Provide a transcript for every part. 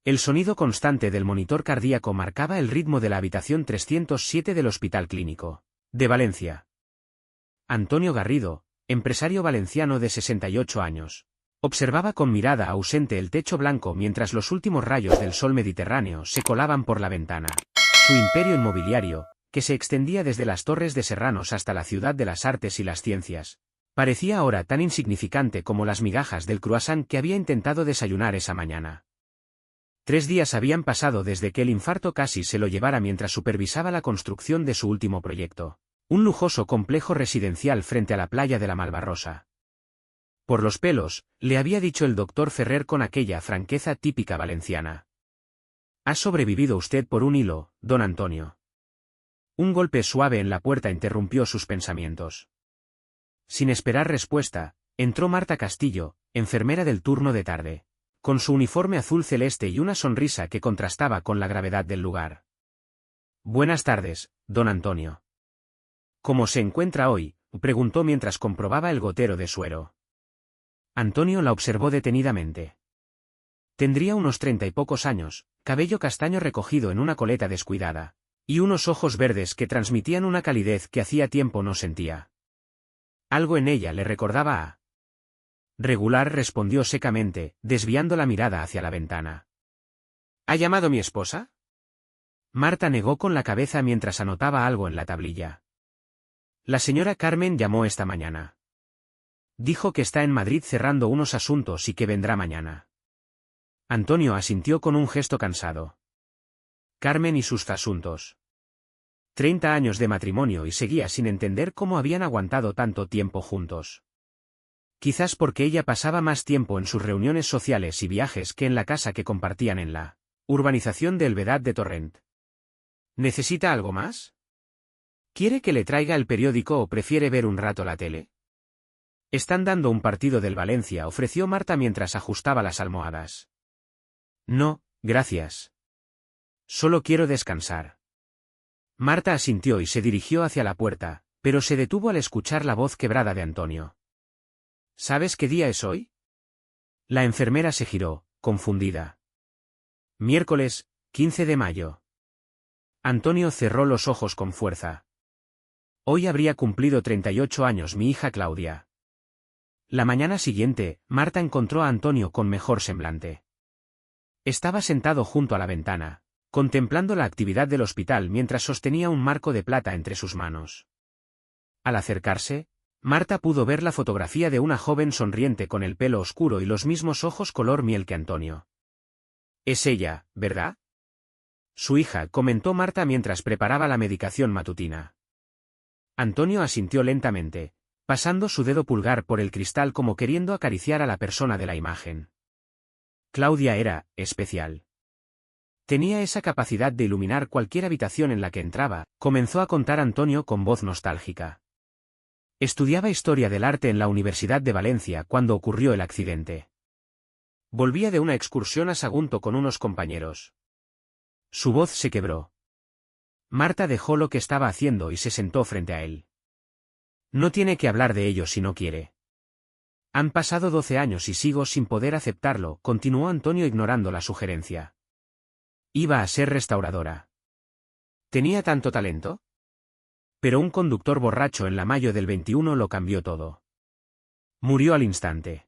El sonido constante del monitor cardíaco marcaba el ritmo de la habitación 307 del Hospital Clínico de Valencia. Antonio Garrido, empresario valenciano de 68 años, observaba con mirada ausente el techo blanco mientras los últimos rayos del sol mediterráneo se colaban por la ventana. Su imperio inmobiliario, que se extendía desde las Torres de Serranos hasta la ciudad de las artes y las ciencias, parecía ahora tan insignificante como las migajas del croissant que había intentado desayunar esa mañana. 3 días habían pasado desde que el infarto casi se lo llevara mientras supervisaba la construcción de su último proyecto, un lujoso complejo residencial frente a la playa de la Malvarrosa. Por los pelos, le había dicho el doctor Ferrer con aquella franqueza típica valenciana. «Ha sobrevivido usted por un hilo, don Antonio». Un golpe suave en la puerta interrumpió sus pensamientos. Sin esperar respuesta, entró Marta Castillo, enfermera del turno de tarde, con su uniforme azul celeste y una sonrisa que contrastaba con la gravedad del lugar. «Buenas tardes, don Antonio». «¿Cómo se encuentra hoy?», preguntó mientras comprobaba el gotero de suero. Antonio la observó detenidamente. Tendría unos 30 y pocos años, cabello castaño recogido en una coleta descuidada, y unos ojos verdes que transmitían una calidez que hacía tiempo no sentía. Algo en ella le recordaba a... Regular, respondió secamente, desviando la mirada hacia la ventana. ¿Ha llamado mi esposa? Marta negó con la cabeza mientras anotaba algo en la tablilla. La señora Carmen llamó esta mañana. Dijo que está en Madrid cerrando unos asuntos y que vendrá mañana. Antonio asintió con un gesto cansado. Carmen y sus asuntos. 30 años de matrimonio y seguía sin entender cómo habían aguantado tanto tiempo juntos. Quizás porque ella pasaba más tiempo en sus reuniones sociales y viajes que en la casa que compartían en la urbanización de Elvedad de Torrent. ¿Necesita algo más? ¿Quiere que le traiga el periódico o prefiere ver un rato la tele? Están dando un partido del Valencia, ofreció Marta mientras ajustaba las almohadas. No, gracias. Solo quiero descansar. Marta asintió y se dirigió hacia la puerta, pero se detuvo al escuchar la voz quebrada de Antonio. ¿Sabes qué día es hoy? La enfermera se giró, confundida. Miércoles, 15 de mayo. Antonio cerró los ojos con fuerza. Hoy habría cumplido 38 años mi hija Claudia. La mañana siguiente, Marta encontró a Antonio con mejor semblante. Estaba sentado junto a la ventana, contemplando la actividad del hospital mientras sostenía un marco de plata entre sus manos. Al acercarse, Marta pudo ver la fotografía de una joven sonriente con el pelo oscuro y los mismos ojos color miel que Antonio. Es ella, ¿verdad? Su hija, comentó Marta mientras preparaba la medicación matutina. Antonio asintió lentamente, pasando su dedo pulgar por el cristal como queriendo acariciar a la persona de la imagen. Claudia era especial. Tenía esa capacidad de iluminar cualquier habitación en la que entraba, comenzó a contar Antonio con voz nostálgica. Estudiaba Historia del Arte en la Universidad de Valencia cuando ocurrió el accidente. Volvía de una excursión a Sagunto con unos compañeros. Su voz se quebró. Marta dejó lo que estaba haciendo y se sentó frente a él. No tiene que hablar de ello si no quiere. Han pasado 12 años y sigo sin poder aceptarlo, continuó Antonio ignorando la sugerencia. Iba a ser restauradora. ¿Tenía tanto talento? Pero un conductor borracho en la mayo del 21 lo cambió todo. Murió al instante.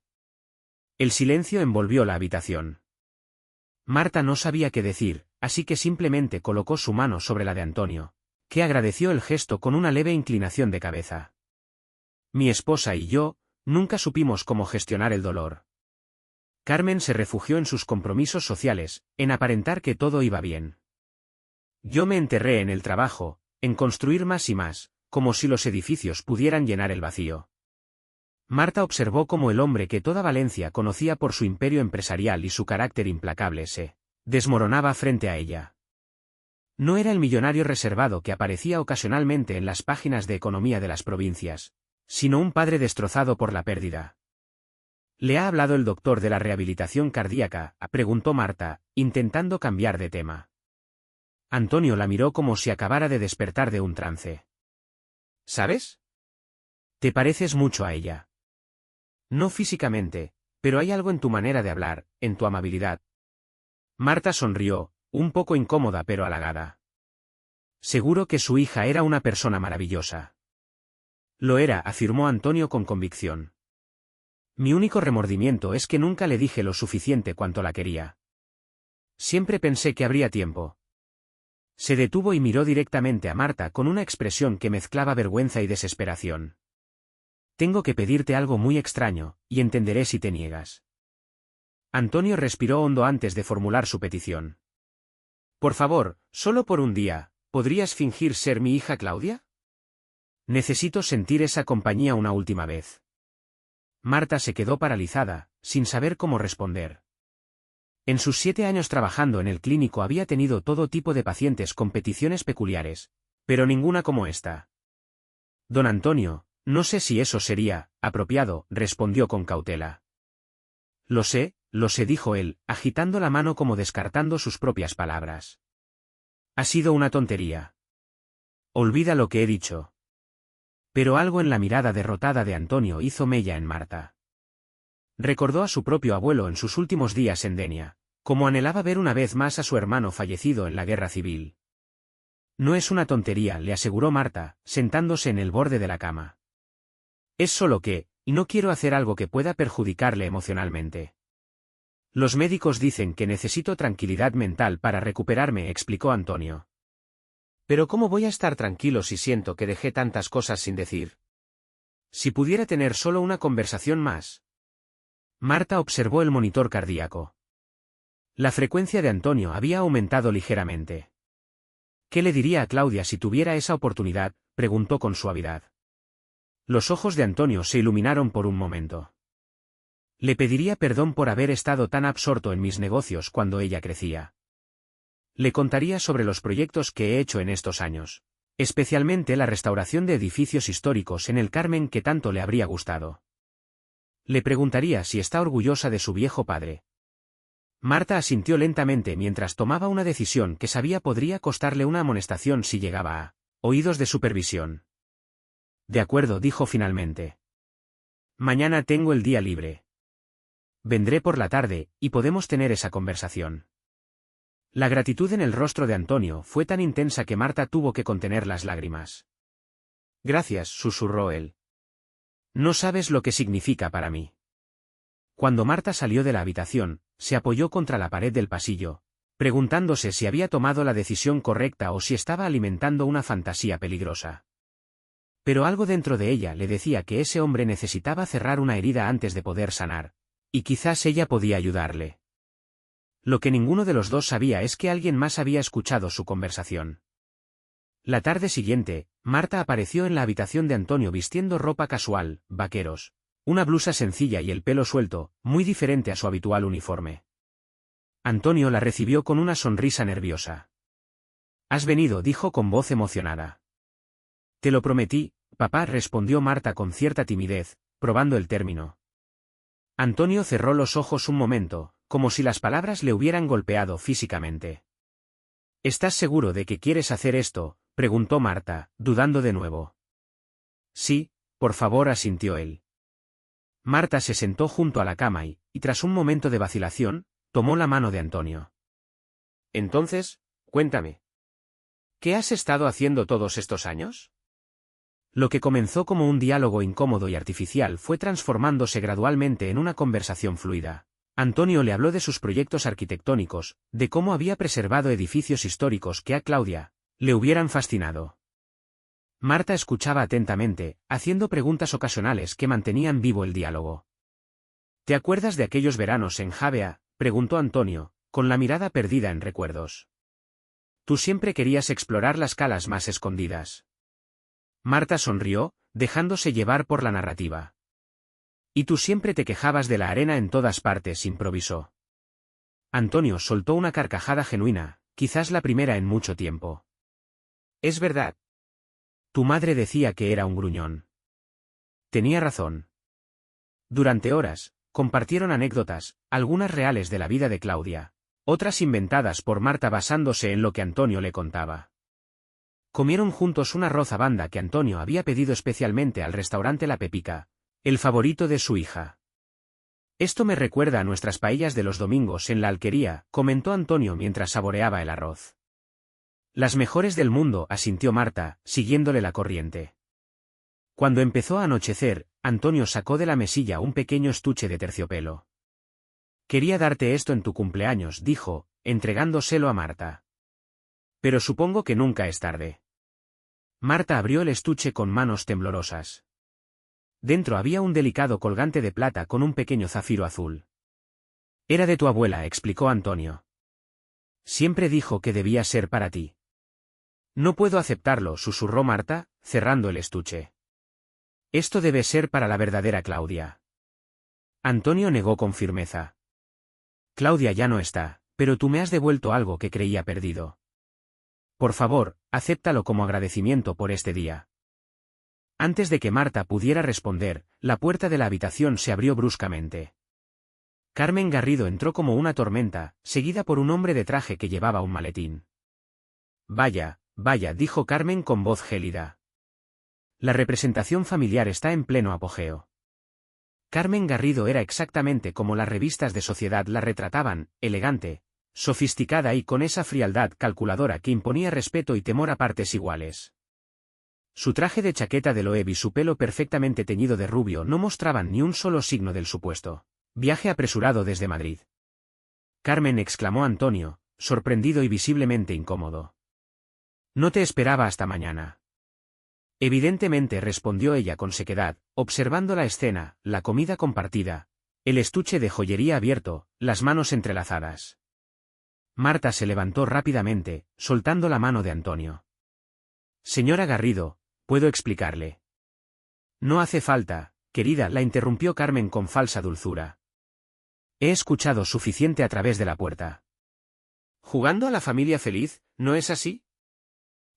El silencio envolvió la habitación. Marta no sabía qué decir, así que simplemente colocó su mano sobre la de Antonio, que agradeció el gesto con una leve inclinación de cabeza. Mi esposa y yo, nunca supimos cómo gestionar el dolor. Carmen se refugió en sus compromisos sociales, en aparentar que todo iba bien. Yo me enterré en el trabajo, en construir más y más, como si los edificios pudieran llenar el vacío. Marta observó cómo el hombre que toda Valencia conocía por su imperio empresarial y su carácter implacable se desmoronaba frente a ella. No era el millonario reservado que aparecía ocasionalmente en las páginas de economía de las provincias, sino un padre destrozado por la pérdida. ¿Le ha hablado el doctor de la rehabilitación cardíaca?, preguntó Marta, intentando cambiar de tema. Antonio la miró como si acabara de despertar de un trance. ¿Sabes? Te pareces mucho a ella. No físicamente, pero hay algo en tu manera de hablar, en tu amabilidad. Marta sonrió, un poco incómoda pero halagada. Seguro que su hija era una persona maravillosa. Lo era, afirmó Antonio con convicción. Mi único remordimiento es que nunca le dije lo suficiente cuanto la quería. Siempre pensé que habría tiempo. Se detuvo y miró directamente a Marta con una expresión que mezclaba vergüenza y desesperación. Tengo que pedirte algo muy extraño, y entenderé si te niegas. Antonio respiró hondo antes de formular su petición. Por favor, solo por un día, ¿podrías fingir ser mi hija Claudia? Necesito sentir esa compañía una última vez. Marta se quedó paralizada, sin saber cómo responder. En sus 7 años trabajando en el clínico había tenido todo tipo de pacientes con peticiones peculiares, pero ninguna como esta. Don Antonio, no sé si eso sería apropiado, respondió con cautela. Lo sé, dijo él, agitando la mano como descartando sus propias palabras. Ha sido una tontería. Olvida lo que he dicho. Pero algo en la mirada derrotada de Antonio hizo mella en Marta. Recordó a su propio abuelo en sus últimos días en Denia, como anhelaba ver una vez más a su hermano fallecido en la guerra civil. No es una tontería, le aseguró Marta, sentándose en el borde de la cama. Es solo que, no quiero hacer algo que pueda perjudicarle emocionalmente. Los médicos dicen que necesito tranquilidad mental para recuperarme, explicó Antonio. Pero ¿cómo voy a estar tranquilo si siento que dejé tantas cosas sin decir? Si pudiera tener solo una conversación más. Marta observó el monitor cardíaco. La frecuencia de Antonio había aumentado ligeramente. ¿Qué le diría a Claudia si tuviera esa oportunidad?, preguntó con suavidad. Los ojos de Antonio se iluminaron por un momento. Le pediría perdón por haber estado tan absorto en mis negocios cuando ella crecía. Le contaría sobre los proyectos que he hecho en estos años, especialmente la restauración de edificios históricos en el Carmen que tanto le habría gustado. Le preguntaría si está orgullosa de su viejo padre. Marta asintió lentamente mientras tomaba una decisión que sabía podría costarle una amonestación si llegaba a oídos de supervisión. De acuerdo, dijo finalmente. Mañana tengo el día libre. Vendré por la tarde, y podemos tener esa conversación. La gratitud en el rostro de Antonio fue tan intensa que Marta tuvo que contener las lágrimas. Gracias, susurró él. No sabes lo que significa para mí. Cuando Marta salió de la habitación, se apoyó contra la pared del pasillo, preguntándose si había tomado la decisión correcta o si estaba alimentando una fantasía peligrosa. Pero algo dentro de ella le decía que ese hombre necesitaba cerrar una herida antes de poder sanar, y quizás ella podía ayudarle. Lo que ninguno de los dos sabía es que alguien más había escuchado su conversación. La tarde siguiente, Marta apareció en la habitación de Antonio vistiendo ropa casual, vaqueros, una blusa sencilla y el pelo suelto, muy diferente a su habitual uniforme. Antonio la recibió con una sonrisa nerviosa. «Has venido», dijo con voz emocionada. «Te lo prometí, papá», respondió Marta con cierta timidez, probando el término. Antonio cerró los ojos un momento, como si las palabras le hubieran golpeado físicamente. «¿Estás seguro de que quieres hacer esto?», preguntó Marta, dudando de nuevo. «Sí, por favor», asintió él. Marta se sentó junto a la cama y, tras un momento de vacilación, tomó la mano de Antonio. «Entonces, cuéntame. ¿Qué has estado haciendo todos estos años?». Lo que comenzó como un diálogo incómodo y artificial fue transformándose gradualmente en una conversación fluida. Antonio le habló de sus proyectos arquitectónicos, de cómo había preservado edificios históricos que a Claudia le hubieran fascinado. Marta escuchaba atentamente, haciendo preguntas ocasionales que mantenían vivo el diálogo. «¿Te acuerdas de aquellos veranos en Javea?», preguntó Antonio, con la mirada perdida en recuerdos. «Tú siempre querías explorar las calas más escondidas». Marta sonrió, dejándose llevar por la narrativa. «Y tú siempre te quejabas de la arena en todas partes», improvisó. Antonio soltó una carcajada genuina, quizás la primera en mucho tiempo. «Es verdad. Tu madre decía que era un gruñón». Tenía razón. Durante horas, compartieron anécdotas, algunas reales de la vida de Claudia, otras inventadas por Marta basándose en lo que Antonio le contaba. Comieron juntos un arroz a banda que Antonio había pedido especialmente al restaurante La Pepica, el favorito de su hija. Esto me recuerda a nuestras paellas de los domingos en la alquería, comentó Antonio mientras saboreaba el arroz. Las mejores del mundo, asintió Marta, siguiéndole la corriente. Cuando empezó a anochecer, Antonio sacó de la mesilla un pequeño estuche de terciopelo. Quería darte esto en tu cumpleaños, dijo, entregándoselo a Marta. Pero supongo que nunca es tarde. Marta abrió el estuche con manos temblorosas. Dentro había un delicado colgante de plata con un pequeño zafiro azul. Era de tu abuela, explicó Antonio. Siempre dijo que debía ser para ti. No puedo aceptarlo, susurró Marta, cerrando el estuche. Esto debe ser para la verdadera Claudia. Antonio negó con firmeza. Claudia ya no está, pero tú me has devuelto algo que creía perdido. Por favor, acéptalo como agradecimiento por este día. Antes de que Marta pudiera responder, la puerta de la habitación se abrió bruscamente. Carmen Garrido entró como una tormenta, seguida por un hombre de traje que llevaba un maletín. Vaya, vaya, dijo Carmen con voz gélida. La representación familiar está en pleno apogeo. Carmen Garrido era exactamente como las revistas de sociedad la retrataban, elegante, sofisticada y con esa frialdad calculadora que imponía respeto y temor a partes iguales. Su traje de chaqueta de Loewe y su pelo perfectamente teñido de rubio no mostraban ni un solo signo del supuesto viaje apresurado desde Madrid. Carmen, exclamó Antonio, sorprendido y visiblemente incómodo. No te esperaba hasta mañana. Evidentemente, respondió ella con sequedad, observando la escena, la comida compartida, el estuche de joyería abierto, las manos entrelazadas. Marta se levantó rápidamente, soltando la mano de Antonio. Señora Garrido, ¿puedo explicarle? No hace falta, querida, la interrumpió Carmen con falsa dulzura. He escuchado suficiente a través de la puerta. ¿Jugando a la familia feliz, no es así?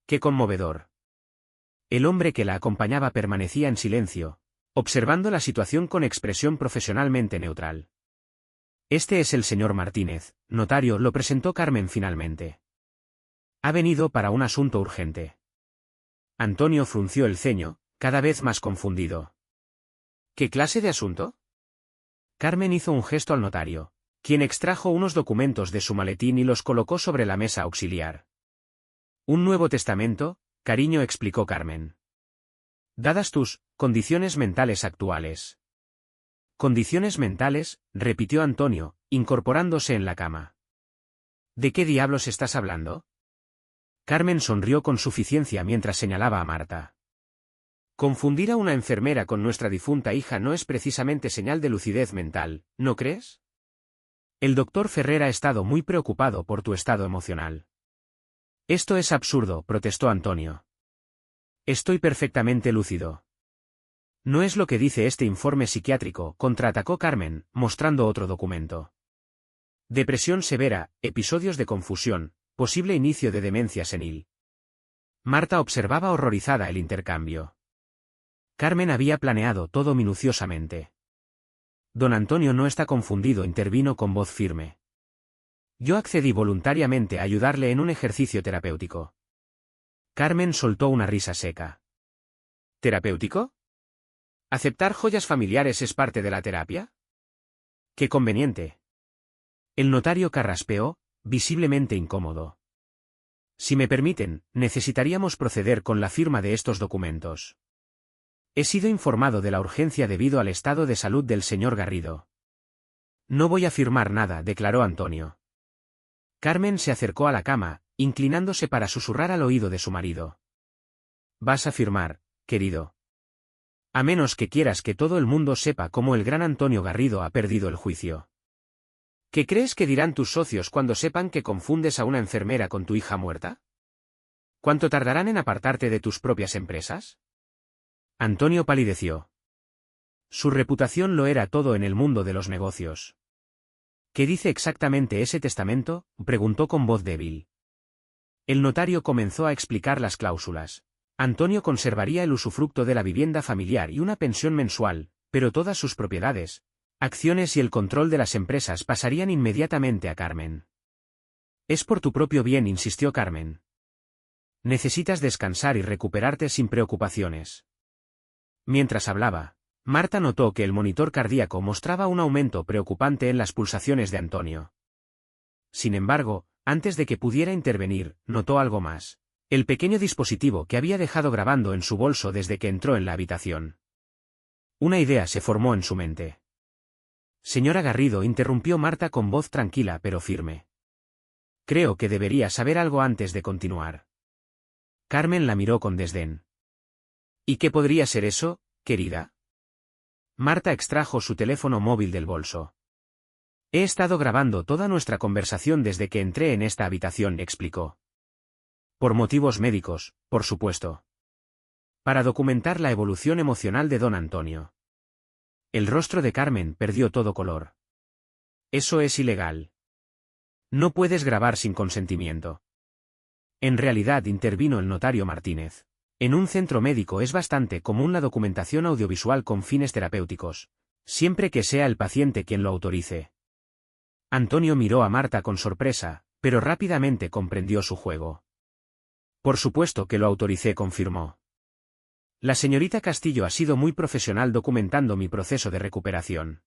¡Qué conmovedor! El hombre que la acompañaba permanecía en silencio, observando la situación con expresión profesionalmente neutral. Este es el señor Martínez, notario, lo presentó Carmen finalmente. Ha venido para un asunto urgente. Antonio frunció el ceño, cada vez más confundido. ¿Qué clase de asunto? Carmen hizo un gesto al notario, quien extrajo unos documentos de su maletín y los colocó sobre la mesa auxiliar. Un nuevo testamento, cariño, explicó Carmen. Dadas tus condiciones mentales actuales. Condiciones mentales, repitió Antonio, incorporándose en la cama. ¿De qué diablos estás hablando? Carmen sonrió con suficiencia mientras señalaba a Marta. Confundir a una enfermera con nuestra difunta hija no es precisamente señal de lucidez mental, ¿no crees? El doctor Ferrer ha estado muy preocupado por tu estado emocional. Esto es absurdo, protestó Antonio. Estoy perfectamente lúcido. No es lo que dice este informe psiquiátrico, contraatacó Carmen, mostrando otro documento. Depresión severa, episodios de confusión, posible inicio de demencia senil. Marta observaba horrorizada el intercambio. Carmen había planeado todo minuciosamente. Don Antonio no está confundido, intervino con voz firme. Yo accedí voluntariamente a ayudarle en un ejercicio terapéutico. Carmen soltó una risa seca. ¿Terapéutico? ¿Aceptar joyas familiares es parte de la terapia? ¡Qué conveniente! El notario carraspeó, visiblemente incómodo. Si me permiten, necesitaríamos proceder con la firma de estos documentos. He sido informado de la urgencia debido al estado de salud del señor Garrido. No voy a firmar nada, declaró Antonio. Carmen se acercó a la cama, inclinándose para susurrar al oído de su marido. Vas a firmar, querido. A menos que quieras que todo el mundo sepa cómo el gran Antonio Garrido ha perdido el juicio. ¿Qué crees que dirán tus socios cuando sepan que confundes a una enfermera con tu hija muerta? ¿Cuánto tardarán en apartarte de tus propias empresas? Antonio palideció. Su reputación lo era todo en el mundo de los negocios. ¿Qué dice exactamente ese testamento?, preguntó con voz débil. El notario comenzó a explicar las cláusulas. Antonio conservaría el usufructo de la vivienda familiar y una pensión mensual, pero todas sus propiedades, acciones y el control de las empresas pasarían inmediatamente a Carmen. Es por tu propio bien, insistió Carmen. Necesitas descansar y recuperarte sin preocupaciones. Mientras hablaba, Marta notó que el monitor cardíaco mostraba un aumento preocupante en las pulsaciones de Antonio. Sin embargo, antes de que pudiera intervenir, notó algo más. El pequeño dispositivo que había dejado grabando en su bolso desde que entró en la habitación. Una idea se formó en su mente. Señora Garrido, interrumpió Marta con voz tranquila pero firme. Creo que debería saber algo antes de continuar. Carmen la miró con desdén. ¿Y qué podría ser eso, querida? Marta extrajo su teléfono móvil del bolso. He estado grabando toda nuestra conversación desde que entré en esta habitación, explicó. Por motivos médicos, por supuesto. Para documentar la evolución emocional de don Antonio. El rostro de Carmen perdió todo color. Eso es ilegal. No puedes grabar sin consentimiento. En realidad, intervino el notario Martínez. En un centro médico es bastante común la documentación audiovisual con fines terapéuticos, siempre que sea el paciente quien lo autorice. Antonio miró a Marta con sorpresa, pero rápidamente comprendió su juego. Por supuesto que lo autoricé, confirmó. La señorita Castillo ha sido muy profesional documentando mi proceso de recuperación.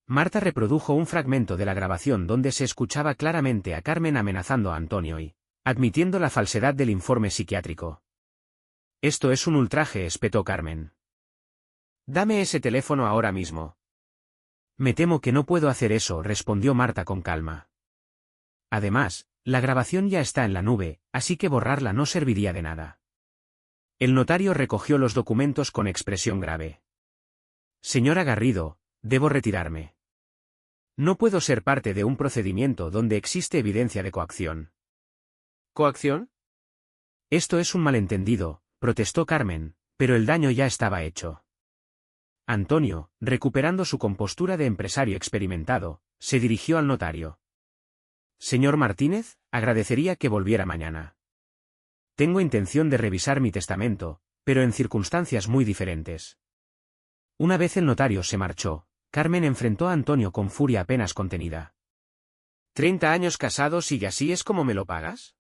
Marta reprodujo un fragmento de la grabación donde se escuchaba claramente a Carmen amenazando a Antonio y admitiendo la falsedad del informe psiquiátrico. Esto es un ultraje, espetó Carmen. Dame ese teléfono ahora mismo. Me temo que no puedo hacer eso, respondió Marta con calma. Además, la grabación ya está en la nube, así que borrarla no serviría de nada. El notario recogió los documentos con expresión grave. Señora Garrido, debo retirarme. No puedo ser parte de un procedimiento donde existe evidencia de coacción. ¿Coacción? Esto es un malentendido, protestó Carmen, pero el daño ya estaba hecho. Antonio, recuperando su compostura de empresario experimentado, se dirigió al notario. Señor Martínez, agradecería que volviera mañana. Tengo intención de revisar mi testamento, pero en circunstancias muy diferentes. Una vez el notario se marchó, Carmen enfrentó a Antonio con furia apenas contenida. ¿30 años casados y así es como me lo pagas?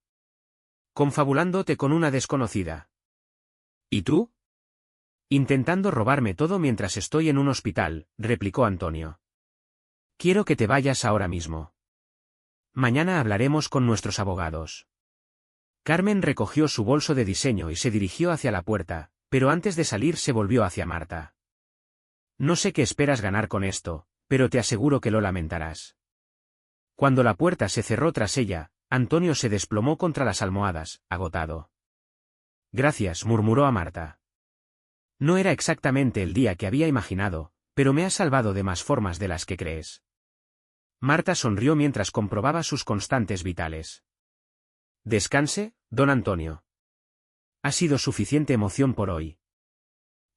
Confabulándote con una desconocida. ¿Y tú? Intentando robarme todo mientras estoy en un hospital, replicó Antonio. Quiero que te vayas ahora mismo. Mañana hablaremos con nuestros abogados. Carmen recogió su bolso de diseño y se dirigió hacia la puerta, pero antes de salir se volvió hacia Marta. No sé qué esperas ganar con esto, pero te aseguro que lo lamentarás. Cuando la puerta se cerró tras ella, Antonio se desplomó contra las almohadas, agotado. Gracias, murmuró a Marta. No era exactamente el día que había imaginado, pero me has salvado de más formas de las que crees. Marta sonrió mientras comprobaba sus constantes vitales. Descanse, don Antonio. Ha sido suficiente emoción por hoy.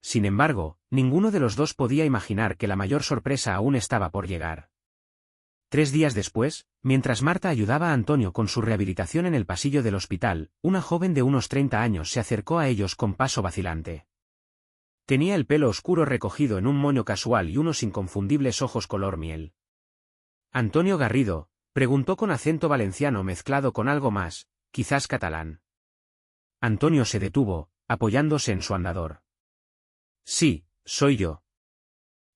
Sin embargo, ninguno de los dos podía imaginar que la mayor sorpresa aún estaba por llegar. 3 días después, mientras Marta ayudaba a Antonio con su rehabilitación en el pasillo del hospital, una joven de unos 30 años se acercó a ellos con paso vacilante. Tenía el pelo oscuro recogido en un moño casual y unos inconfundibles ojos color miel. Antonio Garrido, preguntó con acento valenciano mezclado con algo más, quizás catalán. Antonio se detuvo, apoyándose en su andador. Sí, soy yo.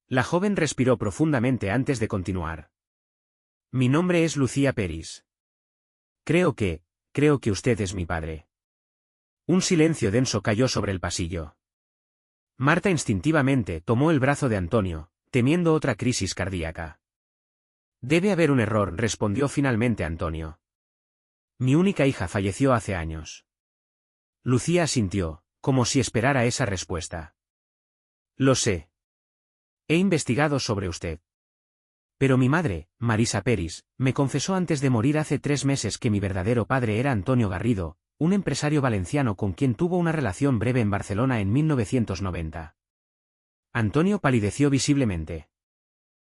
La joven respiró profundamente antes de continuar. Mi nombre es Lucía Peris. Creo que usted es mi padre. Un silencio denso cayó sobre el pasillo. Marta instintivamente tomó el brazo de Antonio, temiendo otra crisis cardíaca. Debe haber un error, respondió finalmente Antonio. Mi única hija falleció hace años. Lucía asintió, como si esperara esa respuesta. Lo sé. He investigado sobre usted. Pero mi madre, Marisa Peris, me confesó antes de morir hace 3 meses que mi verdadero padre era Antonio Garrido, un empresario valenciano con quien tuvo una relación breve en Barcelona en 1990. Antonio palideció visiblemente.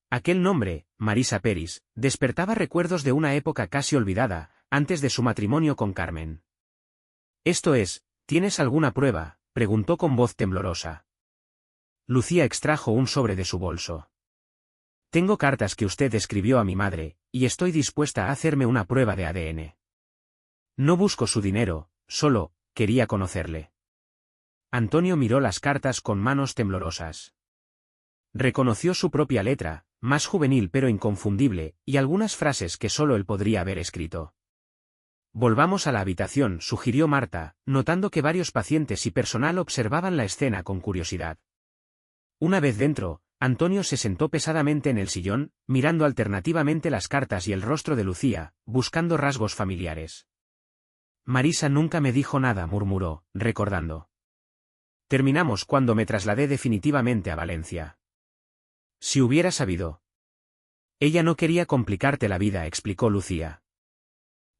Aquel nombre, Marisa Peris, despertaba recuerdos de una época casi olvidada, antes de su matrimonio con Carmen. Esto es, ¿tienes alguna prueba?, preguntó con voz temblorosa. Lucía extrajo un sobre de su bolso. Tengo cartas que usted escribió a mi madre, y estoy dispuesta a hacerme una prueba de ADN. No busco su dinero, solo quería conocerle. Antonio miró las cartas con manos temblorosas. Reconoció su propia letra, más juvenil pero inconfundible, y algunas frases que solo él podría haber escrito. Volvamos a la habitación, sugirió Marta, notando que varios pacientes y personal observaban la escena con curiosidad. Una vez dentro, Antonio se sentó pesadamente en el sillón, mirando alternativamente las cartas y el rostro de Lucía, buscando rasgos familiares. Marisa nunca me dijo nada, murmuró, recordando. Terminamos cuando me trasladé definitivamente a Valencia. Si hubiera sabido. Ella no quería complicarte la vida, explicó Lucía.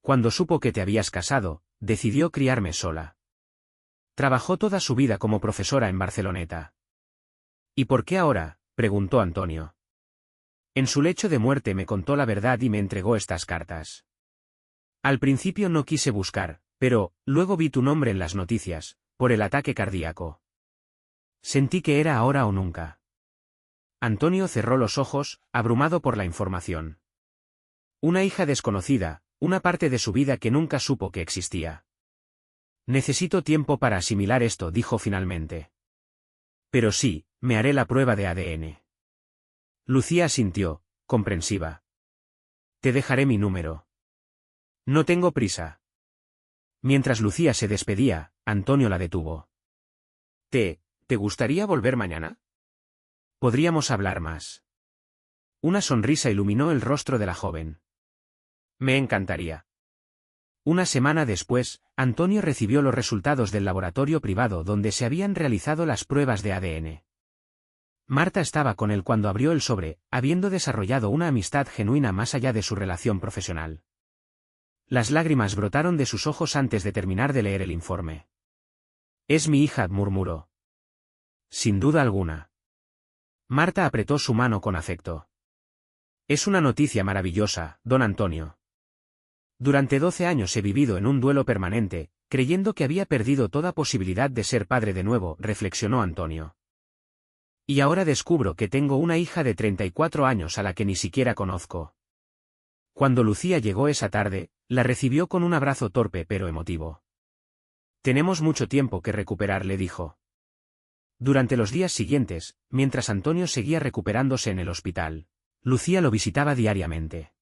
Cuando supo que te habías casado, decidió criarme sola. Trabajó toda su vida como profesora en Barceloneta. ¿Y por qué ahora?, preguntó Antonio. En su lecho de muerte me contó la verdad y me entregó estas cartas. Al principio no quise buscar, pero, luego vi tu nombre en las noticias, por el ataque cardíaco. Sentí que era ahora o nunca. Antonio cerró los ojos, abrumado por la información. Una hija desconocida, una parte de su vida que nunca supo que existía. Necesito tiempo para asimilar esto, dijo finalmente. Pero sí, me haré la prueba de ADN. Lucía asintió, comprensiva. Te dejaré mi número. No tengo prisa. Mientras Lucía se despedía, Antonio la detuvo. ¿Te gustaría volver mañana? Podríamos hablar más. Una sonrisa iluminó el rostro de la joven. Me encantaría. Una semana después, Antonio recibió los resultados del laboratorio privado donde se habían realizado las pruebas de ADN. Marta estaba con él cuando abrió el sobre, habiendo desarrollado una amistad genuina más allá de su relación profesional. Las lágrimas brotaron de sus ojos antes de terminar de leer el informe. Es mi hija, murmuró. Sin duda alguna. Marta apretó su mano con afecto. Es una noticia maravillosa, don Antonio. Durante 12 años he vivido en un duelo permanente, creyendo que había perdido toda posibilidad de ser padre de nuevo, reflexionó Antonio. Y ahora descubro que tengo una hija de 34 años a la que ni siquiera conozco. Cuando Lucía llegó esa tarde, la recibió con un abrazo torpe pero emotivo. Tenemos mucho tiempo que recuperar, le dijo. Durante los días siguientes, mientras Antonio seguía recuperándose en el hospital, Lucía lo visitaba diariamente.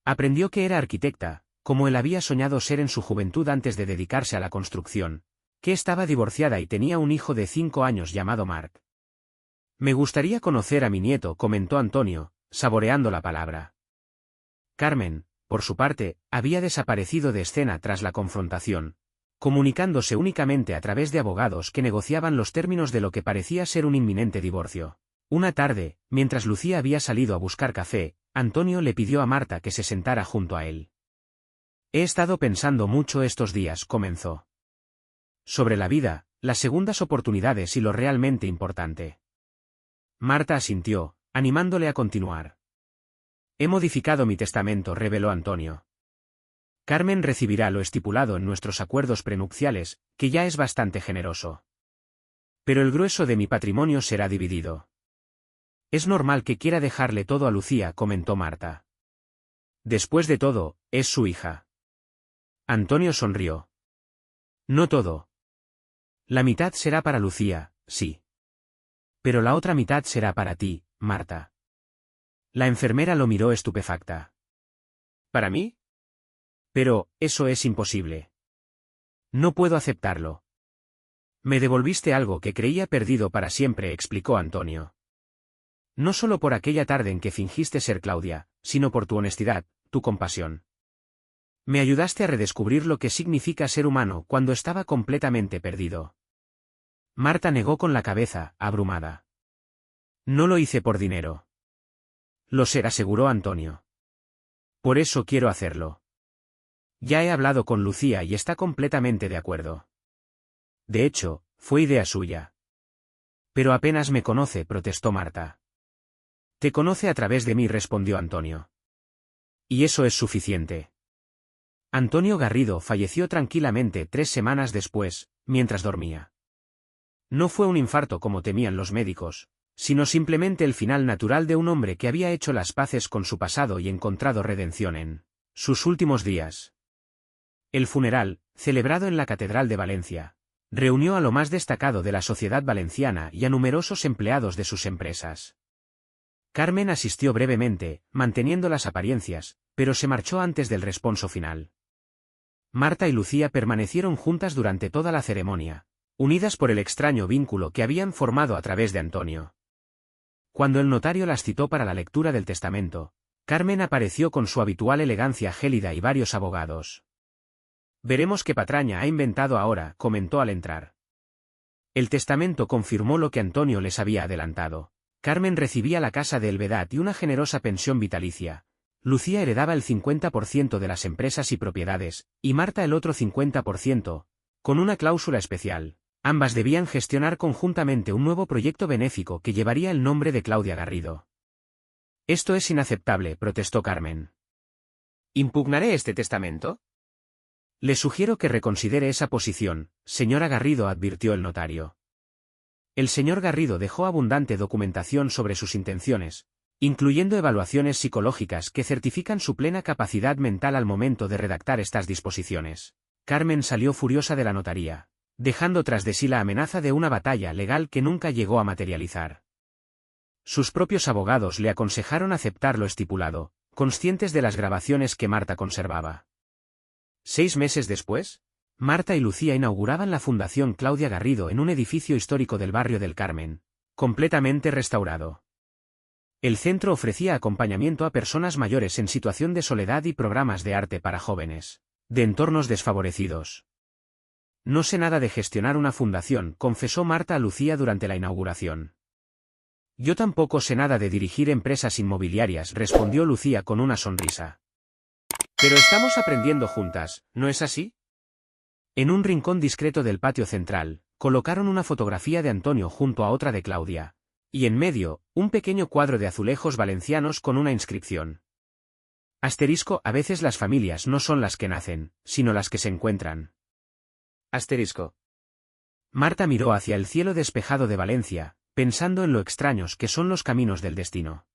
Aprendió que era arquitecta, como él había soñado ser en su juventud antes de dedicarse a la construcción, que estaba divorciada y tenía un hijo de 5 años llamado Marc. Me gustaría conocer a mi nieto, comentó Antonio, saboreando la palabra. Carmen, por su parte, había desaparecido de escena tras la confrontación, comunicándose únicamente a través de abogados que negociaban los términos de lo que parecía ser un inminente divorcio. Una tarde, mientras Lucía había salido a buscar café, Antonio le pidió a Marta que se sentara junto a él. He estado pensando mucho estos días, comenzó. Sobre la vida, las segundas oportunidades y lo realmente importante. Marta asintió, animándole a continuar. He modificado mi testamento, reveló Antonio. Carmen recibirá lo estipulado en nuestros acuerdos prenupciales, que ya es bastante generoso. Pero el grueso de mi patrimonio será dividido. Es normal que quiera dejarle todo a Lucía, comentó Marta. Después de todo, es su hija. Antonio sonrió. No todo. La mitad será para Lucía, sí. Pero la otra mitad será para ti, Marta. La enfermera lo miró estupefacta. ¿Para mí? Pero, eso es imposible. No puedo aceptarlo. Me devolviste algo que creía perdido para siempre, explicó Antonio. No solo por aquella tarde en que fingiste ser Claudia, sino por tu honestidad, tu compasión. Me ayudaste a redescubrir lo que significa ser humano cuando estaba completamente perdido. Marta negó con la cabeza, abrumada. No lo hice por dinero. Lo sé, aseguró Antonio. Por eso quiero hacerlo. Ya he hablado con Lucía y está completamente de acuerdo. De hecho, fue idea suya. Pero apenas me conoce, protestó Marta. Te conoce a través de mí, respondió Antonio. Y eso es suficiente. Antonio Garrido falleció tranquilamente 3 semanas después, mientras dormía. No fue un infarto como temían los médicos, sino simplemente el final natural de un hombre que había hecho las paces con su pasado y encontrado redención en sus últimos días. El funeral, celebrado en la Catedral de Valencia, Reunió a lo más destacado de la sociedad valenciana y a numerosos empleados de sus empresas. Carmen asistió brevemente, manteniendo las apariencias, pero se marchó antes del responso final. Marta y Lucía permanecieron juntas durante toda la ceremonia, unidas por el extraño vínculo que habían formado a través de Antonio. Cuando el notario las citó para la lectura del testamento, Carmen apareció con su habitual elegancia gélida y varios abogados. «Veremos qué patraña ha inventado ahora», comentó al entrar. El testamento confirmó lo que Antonio les había adelantado. Carmen recibía la casa de Elvedad y una generosa pensión vitalicia. Lucía heredaba el 50% de las empresas y propiedades, y Marta el otro 50%, con una cláusula especial. Ambas debían gestionar conjuntamente un nuevo proyecto benéfico que llevaría el nombre de Claudia Garrido. «Esto es inaceptable», protestó Carmen. «¿Impugnaré este testamento?» «Le sugiero que reconsidere esa posición, señora Garrido», advirtió el notario. El señor Garrido dejó abundante documentación sobre sus intenciones, incluyendo evaluaciones psicológicas que certifican su plena capacidad mental al momento de redactar estas disposiciones. Carmen salió furiosa de la notaría, dejando tras de sí la amenaza de una batalla legal que nunca llegó a materializar. Sus propios abogados le aconsejaron aceptar lo estipulado, conscientes de las grabaciones que Marta conservaba. 6 meses después, Marta y Lucía inauguraban la Fundación Claudia Garrido en un edificio histórico del barrio del Carmen, completamente restaurado. El centro ofrecía acompañamiento a personas mayores en situación de soledad y programas de arte para jóvenes, de entornos desfavorecidos. «No sé nada de gestionar una fundación», confesó Marta a Lucía durante la inauguración. «Yo tampoco sé nada de dirigir empresas inmobiliarias», respondió Lucía con una sonrisa. «Pero estamos aprendiendo juntas, ¿no es así?». En un rincón discreto del patio central, colocaron una fotografía de Antonio junto a otra de Claudia, y en medio, un pequeño cuadro de azulejos valencianos con una inscripción. Asterisco, a veces las familias no son las que nacen, sino las que se encuentran. Asterisco. Marta miró hacia el cielo despejado de Valencia, pensando en lo extraños que son los caminos del destino.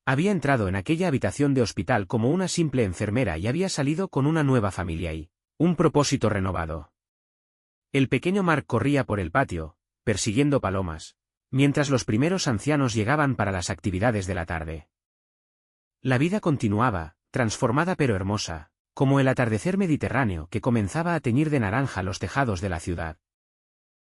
Había entrado en aquella habitación de hospital como una simple enfermera y había salido con una nueva familia y un propósito renovado. El pequeño Marc corría por el patio, persiguiendo palomas, mientras los primeros ancianos llegaban para las actividades de la tarde. La vida continuaba, transformada pero hermosa, como el atardecer mediterráneo que comenzaba a teñir de naranja los tejados de la ciudad.